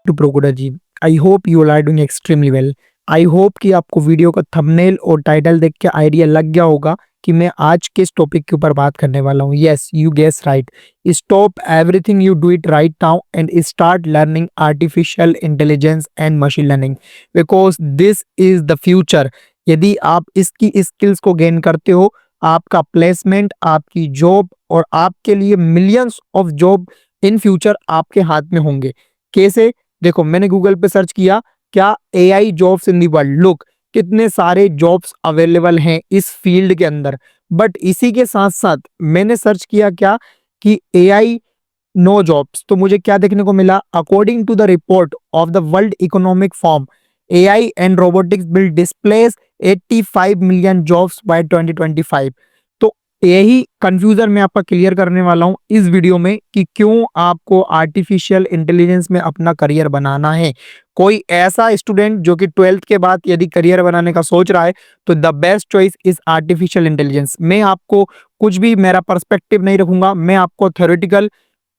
To प्रोकोडा ji. I hope you are doing extremely well. I hope कि आपको video का थंबनेल और टाइटल देख के आइडिया लग गया होगा कि मैं आज किस टॉपिक के ऊपर बात करने वाला हूँ। Yes, you guess right. Stop everything you do it right now and start learning artificial intelligence and machine learning, because this is the future. यदि आप इसकी स्किल्स को गेन करते हो, आपका प्लेसमेंट, आपकी जॉब और आपके लिए millions of job in future आपके हाथ में होंगे। कैसे? देखो, मैंने गूगल पे सर्च किया क्या AI jobs in the world. Look, कितने सारे जॉब्स अवेलेबल हैं इस फील्ड के अंदर। बट इसी के साथ साथ मैंने सर्च किया क्या कि एआई नो जॉब्स। तो मुझे क्या देखने को मिला? According to the report of the world economic forum, AI and robotics will displace 85 million jobs by 2025। तो यही कंफ्यूजन मैं आपका क्लियर करने वाला हूं इस वीडियो में कि क्यों आपको आर्टिफिशियल इंटेलिजेंस में अपना करियर बनाना है। कोई ऐसा स्टूडेंट जो कि 12th के बाद यदि करियर बनाने का सोच रहा है, तो the best choice is artificial intelligence. मैं आपको कुछ भी मेरा पर्सपेक्टिव नहीं रखूंगा, मैं आपको थ्योरेटिकल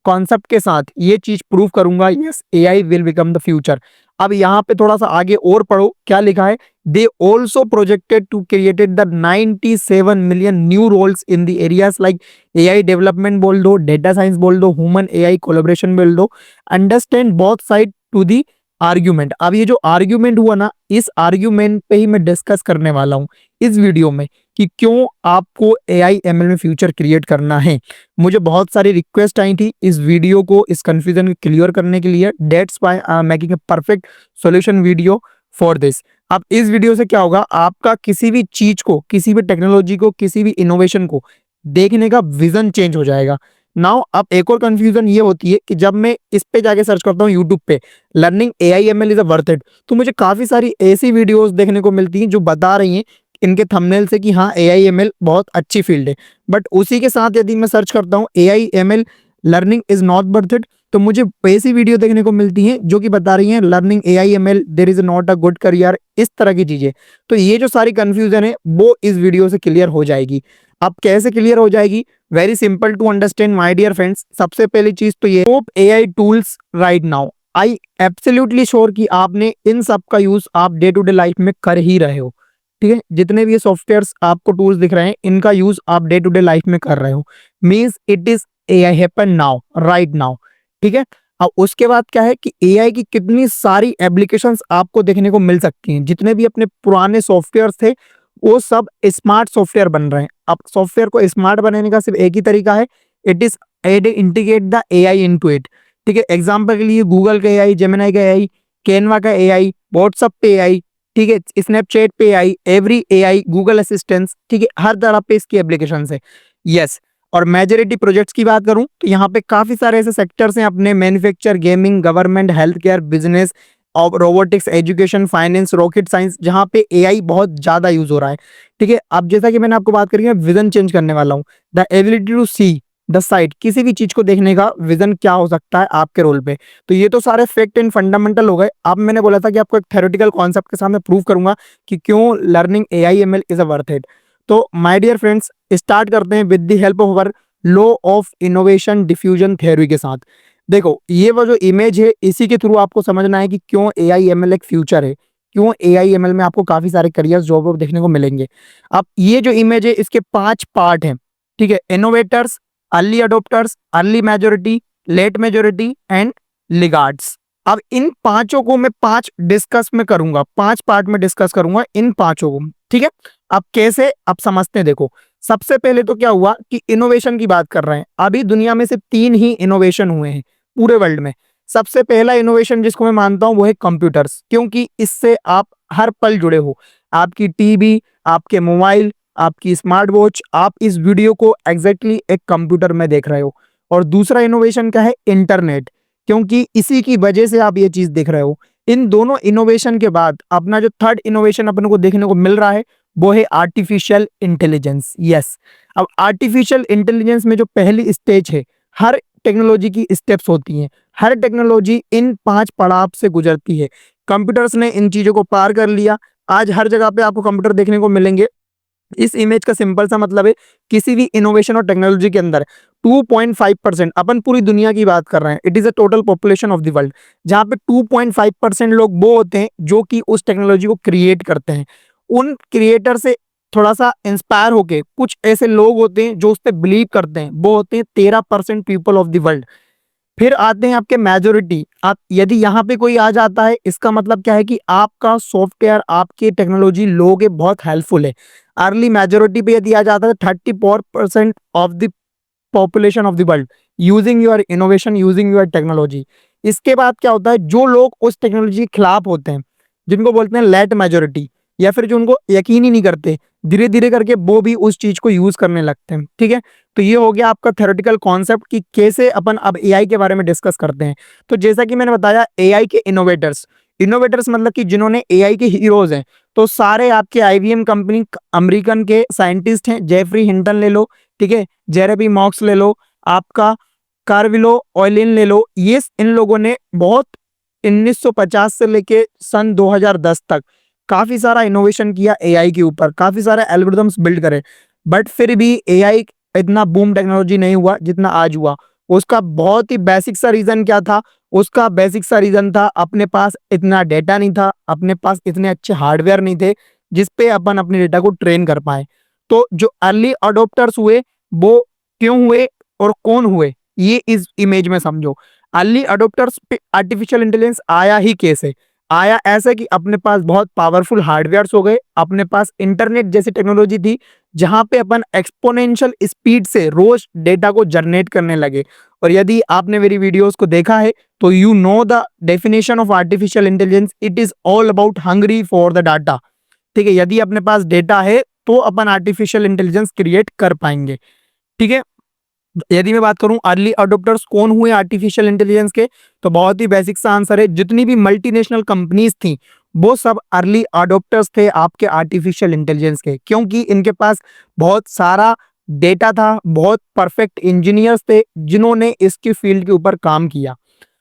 कॉन्सेप्ट के साथ ये चीज प्रूव करूंगा। Yes, AI will become the future. अब यहाँ पे थोड़ा सा आगे और पढ़ो, क्या लिखा है? They also projected to created the 97 million new roles in the areas like AI development बोल दो, डेटा साइंस बोल दो, ह्यूमन एआई कोलैबोरेशन बोल दो। Understand both side to the argument. अब ये जो आर्ग्यूमेंट हुआ ना, इस आर्ग्यूमेंट पे ही मैं डिस्कस करने वाला हूँ इस वीडियो में कि क्यों आपको एआई एमएल में फ्यूचर क्रिएट करना है। मुझे बहुत सारी रिक्वेस्ट आई थी इस वीडियो को, इस कंफ्यूजन को क्लियर करने के लिए। That's why I am making a perfect solution video for this. अब इस वीडियो से क्या होगा? आपका किसी भी चीज को, किसी भी टेक्नोलॉजी को, किसी भी इनोवेशन को देखने का विजन चेंज हो जाएगा। नाउ अब एक और कंफ्यूजन ये होती है कि जब मैं इस पे जाके सर्च करता हूँ यूट्यूब पे, learning AI ML is a worth it, तो मुझे काफी सारी ऐसी वीडियोस देखने को मिलती हैं जो बता रही हैं इनके थंबनेल से कि हाँ, एआई एमएल बहुत अच्छी फील्ड है। बट उसी के साथ यदि मैं सर्च करता हूँ AI ML learning is not worth it, तो मुझे ऐसी वीडियो देखने को मिलती हैं जो कि बता रही हैं learning AI ML there is not a good career, इस तरह की चीजें। तो ये जो सारी कंफ्यूजन है वो इस वीडियो से क्लियर हो जाएगी। अब कैसे क्लियर हो जाएगी? Very simple to understand my dear friends. सबसे पहली चीज तो ये, top AI tools right now. I absolutely sure कि आपने इन सब का यूज आप डे टू डे लाइफ में कर ही रहे हो। ठीक है, जितने भी ये सॉफ्टवेयर्स आपको टूल्स दिख रहे हैं, इनका यूज आप डे टू डे लाइफ में कर रहे हो। Means it is AI happen now, right now. ठीक है। अब उसके बाद क्या है कि एआई की कितनी सारी एप्लीकेशंस आपको देखने को मिल सकती हैं। जितने भी अपने पुराने सॉफ्टवेयर थे वो सब स्मार्ट सॉफ्टवेयर बन रहे हैं। अब सॉफ्टवेयर को स्मार्ट बनाने का सिर्फ एक ही तरीका है, it is integrate the AI into it. ठीक है, एग्जांपल के लिए गूगल का एआई, जेमिनी का एआई, कैनवा का एआई, व्हाट्सएप पे एआई, ठीक है, स्नैपचैट पे AI, every AI, Google assistant, ठीक है, हर तरह पे इसकी एप्लीकेशन है। यस। और मेजॉरिटी प्रोजेक्ट्स की बात करूं तो यहाँ पे काफी सारे ऐसे सेक्टर्स हैं अपने, manufacture, gaming, government, health care, business और robotics, education, finance, rocket science, जहाँ पे एआई बहुत ज्यादा यूज हो रहा है। ठीक है, अब जैसा कि मैंने आपको बात करी है, विजन चेंज करने वाला हूँ। The ability to see the sight, किसी भी चीज को देखने का विजन क्या हो सकता है आपके रोल पे। तो ये तो सारे फैक्ट एंड फंडामेंटल हो गए। अब मैंने बोला था कि आपको एक थ्योरेटिकल कॉन्सेप्ट के सामने प्रूव करूंगा कि क्यों learning AI ML is a worth it. तो माय डियर फ्रेंड्स, स्टार्ट करते हैं with the help of our law of innovation diffusion theory के साथ। देखो, ये वो जो इमेज है, इसी के थ्रू आपको समझना है कि क्यों एआई एमएल एक फ्यूचर है, क्यों एआई एमएल में आपको काफी सारे करियर जॉब देखने को मिलेंगे। अब ये जो इमेज है, इसके 5 पार्ट हैं। ठीक है, innovators, early adopters, early majority, late majority and laggards. अब इन पांचों को मैं 5 डिस्कस में करूंगा, 5 पार्ट में डिस्कस करूंगा इन पांचों को। ठीक है, अब कैसे, अब समझते हैं। देखो, सबसे पहले तो क्या हुआ कि इनोवेशन की बात कर रहे हैं। अभी दुनिया में सिर्फ 3 ही इनोवेशन हुए हैं पूरे वर्ल्ड में। सबसे पहला इनोवेशन जिसको मैं मानता हूं वो है कंप्यूटर्स, क्योंकि इससे आप हर पल जुड़े हो। आपकी टीवी, आपके मोबाइल, आपकी स्मार्ट वॉच, आप इस वीडियो को एग्जैक्टली एक कंप्यूटर में देख रहे हो। और दूसरा इनोवेशन क्या है? इंटरनेट, क्योंकि इसी की वजह से आप ये चीज देख रहे हो। इन दोनों इनोवेशन के बाद अपना जो थर्ड इनोवेशन अपने को देखने को मिल रहा है वो है आर्टिफिशियल इंटेलिजेंस। यस। अब आर्टिफिशियल इंटेलिजेंस में जो पहली स्टेज है, हर टेक्नोलॉजी की स्टेप्स होती हैं, हर टेक्नोलॉजी इन 5 पड़ाव से गुजरती है। कंप्यूटर्स ने इन चीजों को पार कर लिया। आज हर जगह पे आपको कंप्यूटर देखने को मिलेंगे। इस इमेज का सिंपल सा मतलब है किसी भी इनोवेशन और टेक्नोलॉजी के अंदर 2.5%, अपन पूरी दुनिया की बात कर रहे हैं, it is a total population of the world, जहां पे 2.5% लोग वो होते हैं जो कि उस टेक्नोलॉजी को क्रिएट करते हैं। उन क्रिएटर से थोड़ा सा इंस्पायर होके कुछ ऐसे लोग होते हैं जो उस पर बिलीव करते हैं, वो होते हैं 13% पीपल ऑफ द वर्ल्ड। फिर आते हैं आपके मेजोरिटी। आप यदि यहाँ पे कोई आ जाता है, इसका मतलब क्या है कि आपका सॉफ्टवेयर, आपकी टेक्नोलॉजी लोग के बहुत हेल्पफुल है। अर्ली मेजोरिटी पे यदि आ जाता है 34% of the population of the world using your innovation, using your technology. इसके बाद क्या होता है, जो लोग उस टेक्नोलॉजी के खिलाफ होते हैं, जिनको बोलते हैं लेट मेजोरिटी, या फिर जो उनको यकीन ही नहीं करते, धीरे धीरे करके वो भी उस चीज को यूज करने लगते हैं। ठीक है, तो ये हो गया आपका थ्योरेटिकल कॉन्सेप्ट कि कैसे अपन अब एआई के बारे में डिस्कस करते हैं। तो जैसा कि मैंने बताया, एआई के इनोवेटर्स, इनोवेटर्स मतलब कि जिन्होंने एआई के हीरोज हैं, तो सारे आपके आईबीएम कंपनी अमेरिकन के साइंटिस्ट हैं। जेफरी हिंटन ले लो, ठीक है, जेरेमी मॉक्स ले लो, आपका कार्विलो ऑयलिन ले लो, ये इन लोगों ने बहुत 1950 से लेके सन 2010 तक काफी सारा इनोवेशन किया एआई के ऊपर, काफी सारे एल्गोरिथम्स बिल्ड करे। बट फिर भी एआई इतना बूम टेक्नोलॉजी नहीं हुआ जितना आज हुआ। उसका बहुत ही बेसिक सा रीजन क्या था, उसका बेसिक सा रीजन था अपने पास इतना डेटा नहीं था, अपने पास इतने अच्छे हार्डवेयर नहीं थे जिसपे अपन अपने डेटा को ट्रेन कर पाए। तो जो अर्ली अडोप्टर्स हुए वो क्यों हुए और कौन हुए, ये इस इमेज में समझो। अर्ली अडोप्टर्स पे आर्टिफिशियल इंटेलिजेंस आया ही कैसे, आया ऐसे कि अपने पास बहुत पावरफुल हार्डवेयर्स हो गए, अपने पास इंटरनेट जैसी टेक्नोलॉजी थी जहां पे अपन एक्सपोनेंशियल स्पीड से रोज डेटा को जनरेट करने लगे। और यदि आपने मेरी वीडियोस को देखा है तो you know the definition of artificial intelligence, it is all about hungry for the data. ठीक है, यदि अपने पास डेटा है तो अपन आर्टिफिशियल इंटेलिजेंस क्रिएट कर पाएंगे। ठीक है, यदि मैं बात करूं अर्ली अडोप्टर्स कौन हुए आर्टिफिशियल इंटेलिजेंस के, तो बहुत ही बेसिक सा आंसर है, जितनी भी मल्टीनेशनल कंपनीज थी वो सब अर्ली अडोप्टर्स थे आपके आर्टिफिशियल इंटेलिजेंस के, क्योंकि इनके पास बहुत सारा डेटा था, बहुत परफेक्ट इंजीनियर्स थे जिन्होंने इसकी फील्ड के ऊपर काम किया।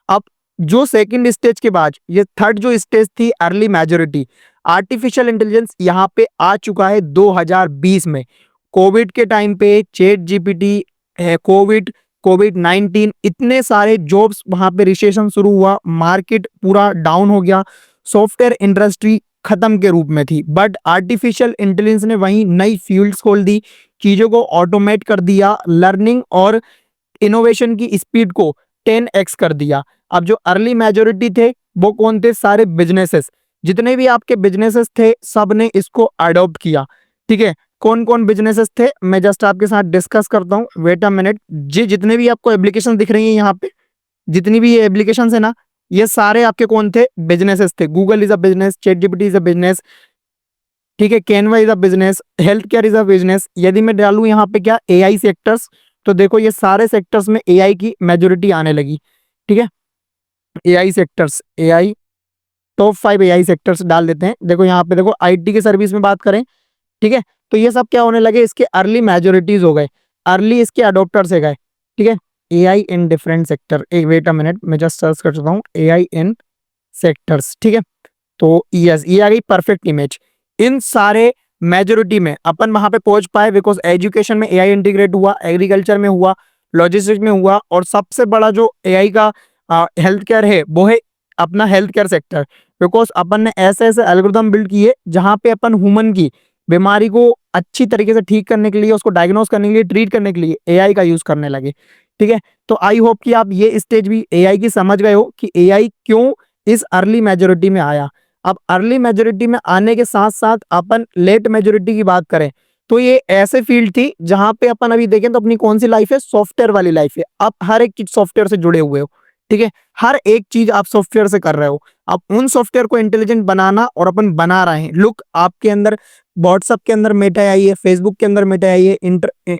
अब जो सेकंड स्टेज के बाद ये थर्ड जो स्टेज थी अर्ली मैच्योरिटी, आर्टिफिशियल इंटेलिजेंस यहाँ पे आ चुका है 2020 में। कोविड के टाइम पे चैट जीपीटी है, कोविड 19, इतने सारे जॉब्स वहां पे रिसेशन शुरू हुआ, मार्केट पूरा डाउन हो गया, सॉफ्टवेयर इंडस्ट्री खत्म के रूप में थी। बट आर्टिफिशियल इंटेलिजेंस ने वहीं नई फील्ड्स खोल दी, चीजों को ऑटोमेट कर दिया, लर्निंग और इनोवेशन की स्पीड को 10x कर दिया। अब जो अर्ली मेजोरिटी थे वो कौन थे, सारे बिजनेसेस, जितने भी आपके बिजनेसेस थे सब ने इसको अडॉप्ट किया। ठीक है, कौन कौन बिजनेसेस थे मैं जस्ट आपके साथ डिस्कस करता हूँ, वेट अ मिनट। जी, जितने भी आपको एप्लीकेशन दिख रही है यहाँ पे, जितनी भी ये एप्लीकेशन है ना, ये सारे आपके कौन थे, बिजनेसेस थे। Google is a business, chat GPT is a business, ठीक है, Canva is a business, health care is a business. यदि मैं डालूं यहाँ पे क्या, एआई सेक्टर्स, तो देखो ये सारे सेक्टर्स में एआई की मेजोरिटी आने लगी। ठीक है, AI sectors, AI top 5 AI sectors डाल देते हैं। देखो यहाँ पे, देखो आईटी के सर्विस में बात करें, ठीक है, तो ये सब क्या होने लगे, इसके अर्ली मेजोरिटीज हो गए, अर्ली इसके अडोप्टर से गए। ठीक है, एआई इन डिफरेंट सेक्टर, एक वेट अ मिनट मैं जस्ट सर्च कर सकता हूँ एआई इन सेक्टर्स। ठीक है, तो यस, ये आ गई परफेक्ट इमेज। इन सारे मेजोरिटी में अपन वहां पे पहुंच पाए बिकॉज एजुकेशन में एआई इंटीग्रेट हुआ, एग्रीकल्चर में हुआ, लॉजिस्टिक्स में हुआ, और सबसे बड़ा जो एआई का हेल्थ केयर है वो है अपना हेल्थ केयर सेक्टर। बिकॉज अपन ने ऐसे ऐसे एल्गोरिथम बिल्ड किए जहां पे अपन ह्यूमन की बीमारी को अच्छी तरीके से ठीक करने के लिए, उसको डायग्नोस करने के लिए, ट्रीट करने के लिए एआई का यूज करने लगे। ठीक है, तो आई होप कि आप ये स्टेज भी एआई की समझ गए हो कि एआई क्यों इस अर्ली मेजोरिटी में आया। अब अर्ली मेजोरिटी में आने के साथ साथ अपन लेट मेजोरिटी की बात करें तो ये ऐसे फील्ड थी जहां पे अपन अभी देखें तो अपनी कौन सी लाइफ है, सॉफ्टवेयर वाली लाइफ है। आप हर एक चीज सॉफ्टवेयर से जुड़े हुए हो। ठीक है, हर एक चीज आप सॉफ्टवेयर से कर रहे हो। अब उन सॉफ्टवेयर को इंटेलिजेंट बनाना और अपन बना रहे हैं। लुक, आपके अंदर व्हाट्सएप के अंदर मेटा आई है, फेसबुक के अंदर मेटा आई है,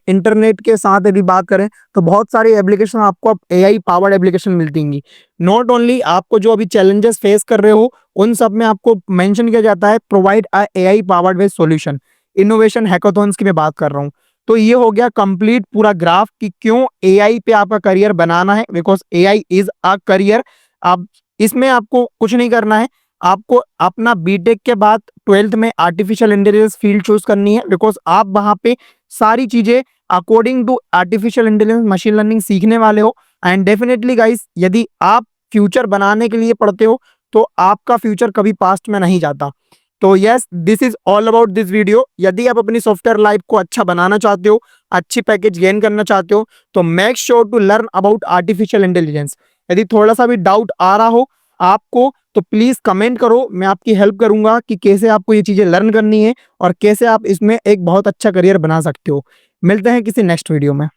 इंटरनेट के साथ यदि बात करें तो बहुत सारी एप्लीकेशन आपको अब एआई पावर्ड एप्लीकेशन मिलती हैं। नॉट ओनली आपको जो अभी चैलेंजेस फेस कर रहे हो उन सब में आपको मेंशन किया जाता है provide a AI powered based solution. Innovation hackathons की मैं बात कर रहा हूँ। तो ये हो गया कंप्लीट पूरा ग्राफ कि क्यों एआई पे आपका करियर बनाना है, because AI is a career. आप इसमें आपको कुछ नहीं करना है, आपको अपना बीटेक के बाद 12th में आर्टिफिशियल इंटेलिजेंस फील्ड चूज करनी है, बिकॉज आप वहां पे सारी चीजें according to artificial intelligence machine learning सीखने वाले हो। एंड डेफिनेटली गाइस, यदि आप फ्यूचर बनाने के लिए पढ़ते हो तो आपका फ्यूचर कभी पास्ट में नहीं जाता। तो yes, this is all about this video. यदि आप अपनी सॉफ्टवेयर लाइफ को अच्छा बनाना चाहते हो, अच्छी पैकेज गेन करना चाहते हो, तो make sure to learn about artificial intelligence. यदि थोड़ा सा भी डाउट आ रहा हो आपको, तो प्लीज कमेंट करो, मैं आपकी हेल्प करूंगा कि कैसे आपको ये चीजें लर्न करनी है और कैसे आप इसमें एक बहुत अच्छा करियर बना सकते हो। मिलते हैं किसी नेक्स्ट वीडियो में।